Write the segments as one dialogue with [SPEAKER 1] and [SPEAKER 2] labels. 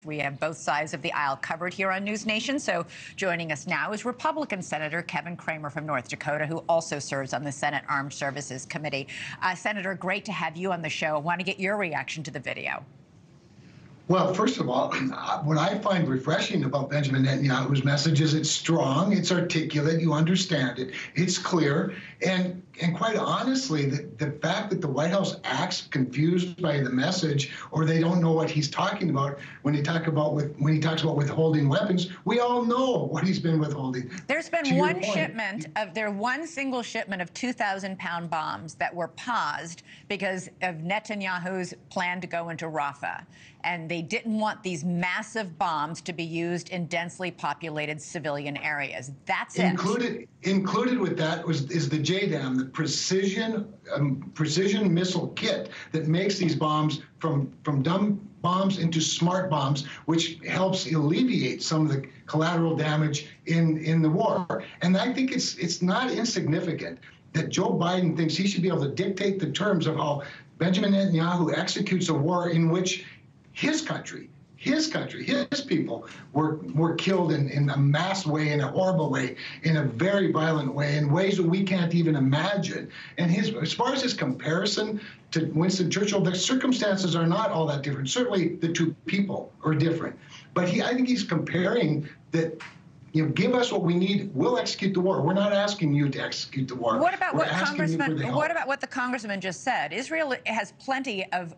[SPEAKER 1] We have both sides of the aisle covered here on NewsNation. So joining us now is Republican Senator Kevin Cramer from North Dakota, who also serves on the Senate Armed Services Committee. Senator, great to have you on the show. I want to get your reaction to the video.
[SPEAKER 2] Well, first of all, what I find refreshing about Benjamin Netanyahu's message is it's strong, it's articulate, you understand it, it's clear, and quite honestly, the fact that the White House acts confused by the message, or they don't know what he's talking about when he talks about withholding weapons, we all know what he's been withholding.
[SPEAKER 1] There's been one single shipment of 2,000-pound bombs that were paused because of Netanyahu's plan to go into Rafah. And they didn't want these massive bombs to be used in densely populated civilian areas. That's
[SPEAKER 2] Included with that is the JDAM, the precision missile kit that makes these bombs from dumb bombs into smart bombs, which helps alleviate some of the collateral damage in the war. And I think it's not insignificant that Joe Biden thinks he should be able to dictate the terms of how Benjamin Netanyahu executes a war in which his country, his people were killed in a mass way, in a horrible way, in a very violent way, in ways that we can't even imagine. And as far as his comparison to Winston Churchill, the circumstances are not all that different. Certainly the two people are different. But I think he's comparing that, give us what we need, we'll execute the war. We're not asking you to execute the war.
[SPEAKER 1] What about what the congressman just said? Israel has plenty of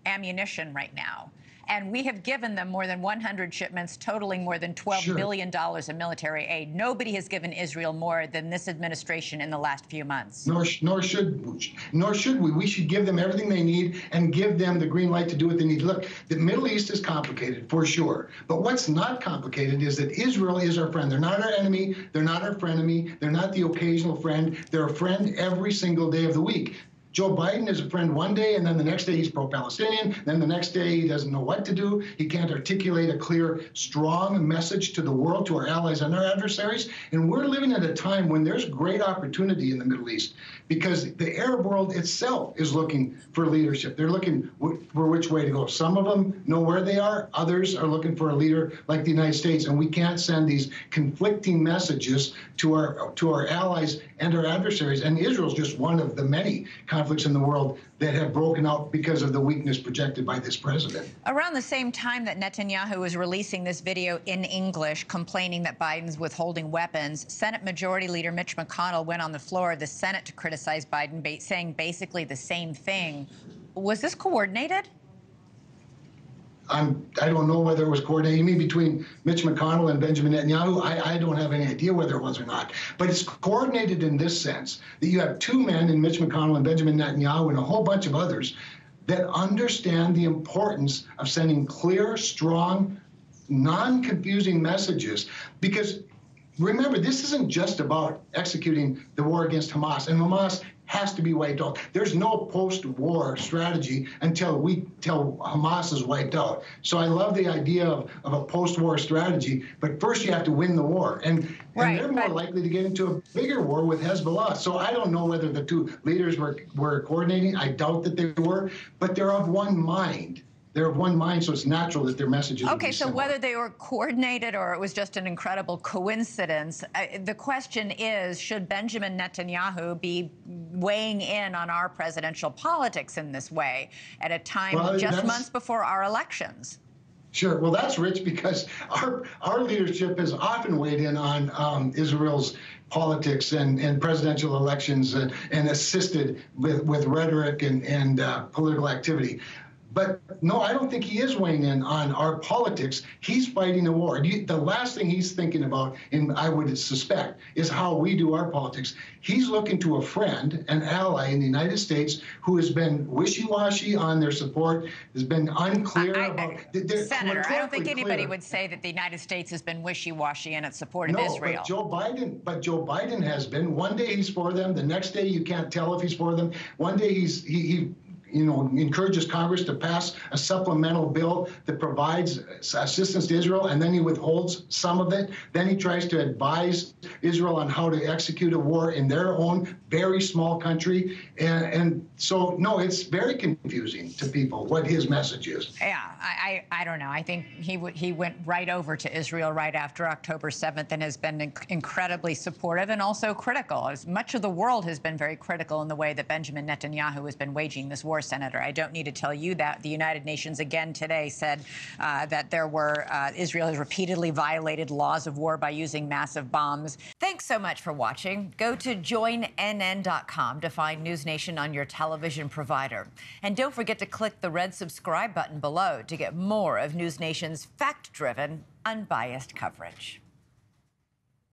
[SPEAKER 1] ammunition right now. And we have given them more than 100 shipments, totaling more than $12 billion in military aid. Nobody has given Israel more than this administration in the last few months. Nor
[SPEAKER 2] should we. We should give them everything they need and give them the green light to do what they need. Look, the Middle East is complicated, for sure. But what's not complicated is that Israel is our friend. They're not our enemy. They're not our frenemy. They're not the occasional friend. They're a friend every single day of the week. Joe Biden is a friend one day, and then the next day he's pro-Palestinian. Then the next day he doesn't know what to do. He can't articulate a clear, strong message to the world, to our allies and our adversaries. And we're living at a time when there's great opportunity in the Middle East because the Arab world itself is looking for leadership. They're looking for which way to go. Some of them know where they are. Others are looking for a leader like the United States. And we can't send these conflicting messages to our allies and our adversaries. And Israel's just one of the many conflicts in the world that have broken out because of the weakness projected by this president.
[SPEAKER 1] Around the same time that Netanyahu was releasing this video in English, complaining that Biden's withholding weapons, Senate Majority Leader Mitch McConnell went on the floor of the Senate to criticize Biden, saying basically the same thing. Was this coordinated?
[SPEAKER 2] I don't know whether it was coordinated. You mean between Mitch McConnell and Benjamin Netanyahu? I don't have any idea whether it was or not. But it's coordinated in this sense, that you have two men in Mitch McConnell and Benjamin Netanyahu and a whole bunch of others that understand the importance of sending clear, strong, non-confusing messages. Because remember, this isn't just about executing the war against Hamas. And Hamas has to be wiped out. There's no post-war strategy until Hamas is wiped out. So I love the idea of a post-war strategy, but first you have to win the war. And they're more likely to get into a bigger war with Hezbollah. So I don't know whether the two leaders were coordinating. I doubt that they were, but they're of one mind. They're of one mind, so it's natural that their messages
[SPEAKER 1] Okay, so whether they were coordinated or it was just an incredible coincidence, the question is, should Benjamin Netanyahu be weighing in on our presidential politics in this way at a time just months before our elections?
[SPEAKER 2] Sure. Well, that's rich because our leadership has often weighed in on Israel's politics and presidential elections and assisted with rhetoric and political activity. But no, I don't think he is weighing in on our politics. He's fighting a war. The last thing he's thinking about, and I would suspect, is how we do our politics. He's looking to a friend, an ally in the United States who has been wishy-washy on their support, has been unclear about...
[SPEAKER 1] Senator, I don't think anybody would say that the United States has been wishy-washy in its support of Israel.
[SPEAKER 2] But Joe Biden has been. One day he's for them. The next day you can't tell if he's for them. One day he encourages Congress to pass a supplemental bill that provides assistance to Israel, and then he withholds some of it. Then he tries to advise Israel on how to execute a war in their own very small country. And so, no, it's very confusing to people what his message is.
[SPEAKER 1] Yeah, I don't know. I think he went right over to Israel right after October 7th and has been incredibly supportive and also critical. As much of the world has been very critical in the way that Benjamin Netanyahu has been waging this war, Senator. I don't need to tell you that the United Nations again today said that Israel has repeatedly violated laws of war by using massive bombs. Thanks so much for watching. Go to joinnn.com to find NewsNation on your television provider. And don't forget to click the red subscribe button below to get more of NewsNation's fact-driven, unbiased coverage.